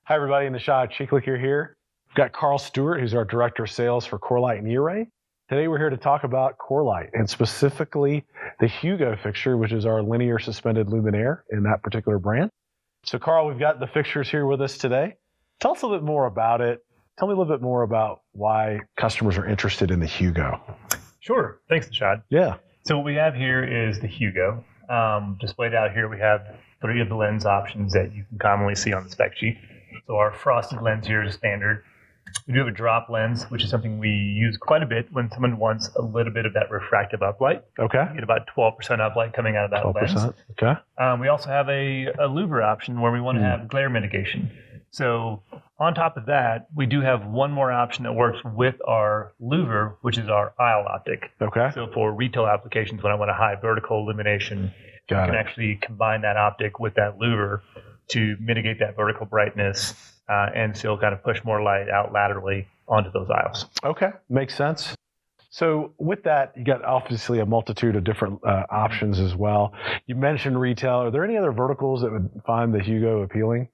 Hi everybody, in the shot, Cheeklicker here. We've got Carl Stewart, who's our Director of Sales for Corelite and E-Ray. Today we're here to talk about Corelite, and specifically the HUGO fixture, which is our linear suspended luminaire in that particular brand. So Carl, we've got the fixtures here with us today. Tell us a little bit more about it. Tell me a little bit more about why customers are interested in the HUGO. Sure, thanks, Nishad. Yeah. So what we have here is the HUGO. Displayed out here, we have 3 of the lens options that you can commonly see on the spec sheet. So our frosted lens here is standard. We do have a drop lens, which is something we use quite a bit when someone wants a little bit of that refractive uplight. Okay. You get about 12% uplight coming out of that 12%. lens. Okay. We also have a louver option where we want to have glare mitigation. So on top of that, we do have one more option that works with our louver, which is our aisle optic. Okay. So for retail applications, when I want a high vertical illumination, you can actually combine that optic with that louver to mitigate that vertical brightness and still kind of push more light out laterally onto those aisles. Okay, makes sense. So with that, you got obviously a multitude of different options as well. You mentioned retail. Are there any other verticals that would find the HUGO appealing?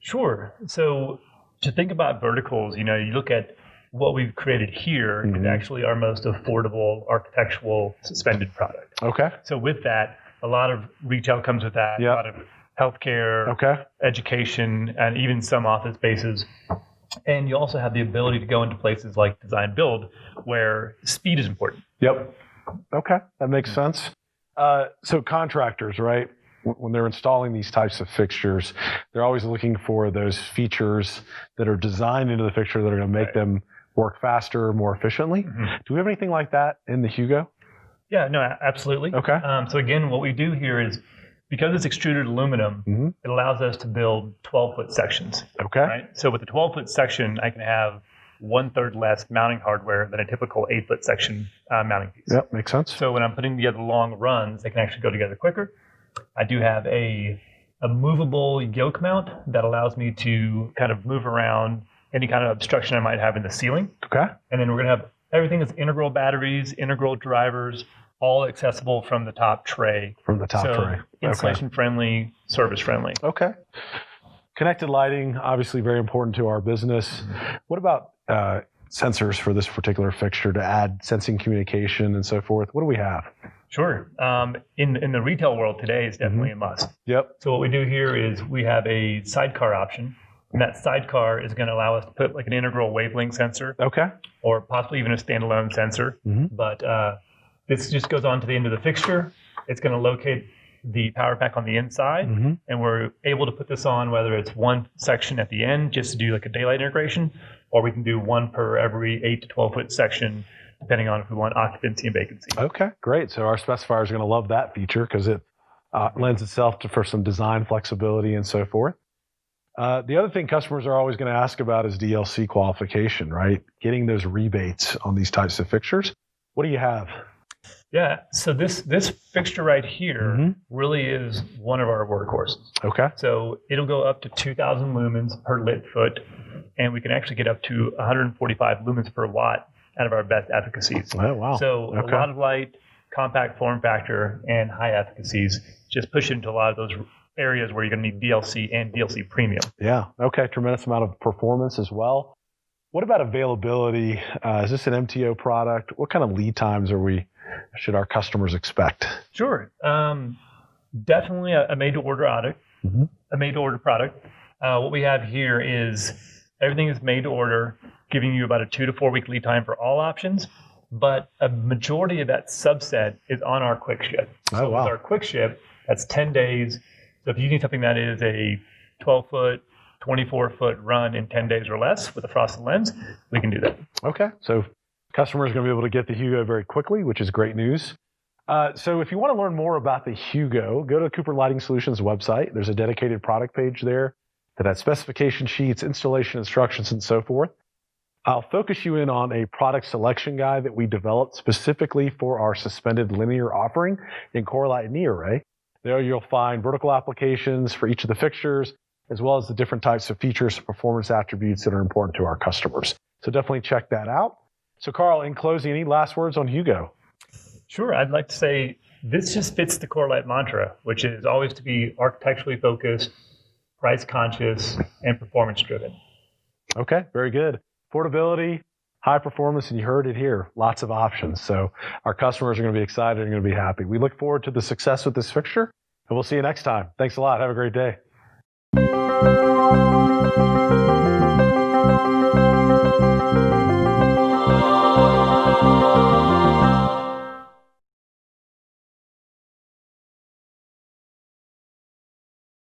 Sure. So to think about verticals, you look at what we've created here is actually our most affordable architectural suspended product. Okay. So with that, a lot of retail comes with that, a lot of healthcare, education, and even some office spaces. And you also have the ability to go into places like design build where speed is important. Yep. Okay, that makes sense. So contractors, right? When they're installing these types of fixtures, they're always looking for those features that are designed into the fixture that are going to make them work faster, more efficiently. Do we have anything like that in the HUGO? Yeah, no, absolutely. Okay. So again, what we do here is, because it's extruded aluminum, it allows us to build 12-foot sections. Okay. Right? So with a 12-foot section, I can have 1/3 less mounting hardware than a typical 8-foot section mounting piece. Yep, makes sense. So when I'm putting together long runs, they can actually go together quicker. I do have a movable yoke mount that allows me to kind of move around any kind of obstruction I might have in the ceiling. Okay. And then we're going to have everything that's integral batteries, integral drivers, all accessible from the top tray. From the top tray. Installation friendly, service friendly. Okay. Connected lighting, obviously very important to our business. What about sensors for this particular fixture to add sensing communication and so forth? What do we have? Sure. In the retail world today, it's definitely a must. Yep. So what we do here is we have a sidecar option. And that sidecar is going to allow us to put like an integral wavelength sensor. Okay. Or possibly even a standalone sensor. But this just goes on to the end of the fixture. It's going to locate the power pack on the inside, and we're able to put this on whether it's one section at the end just to do like a daylight integration, or we can do one per every 8 to 12 foot section, depending on if we want occupancy and vacancy. Okay, great. So our specifiers are going to love that feature because it lends itself for some design flexibility and so forth. The other thing customers are always going to ask about is DLC qualification, right? Getting those rebates on these types of fixtures. What do you have? Yeah, so this fixture right here really is one of our workhorses. Okay. So it'll go up to 2,000 lumens per lit foot, and we can actually get up to 145 lumens per watt out of our best efficacies. Oh, wow. So a lot of light, compact form factor, and high efficacies just push into a lot of those areas where you're going to need DLC and DLC premium. Yeah, okay, tremendous amount of performance as well. What about availability? Is this an MTO product? What kind of lead times should our customers expect? Sure. Definitely a made-to-order product. A made-to-order product. What we have here is everything is made to order, giving you about a 2 to 4 week lead time for all options. But a majority of that subset is on our quick ship. So with our quick ship, that's 10 days. So if you need something that is a 12-foot, 24-foot run in 10 days or less with a frosted lens, we can do that. Okay. So customers are going to be able to get the HUGO very quickly, which is great news. So if you want to learn more about the HUGO, go to Cooper Lighting Solutions website. There's a dedicated product page there that has specification sheets, installation instructions, and so forth. I'll focus you in on a product selection guide that we developed specifically for our suspended linear offering in Corelite and E-Ray. There you'll find vertical applications for each of the fixtures, as well as the different types of features and performance attributes that are important to our customers. So definitely check that out. So Carl, in closing, any last words on HUGO? Sure. I'd like to say this just fits the Corelite mantra, which is always to be architecturally focused, price conscious, and performance driven. Okay, very good. Portability, high performance, and you heard it here, lots of options. So our customers are going to be excited and going to be happy. We look forward to the success with this fixture, and we'll see you next time. Thanks a lot. Have a great day.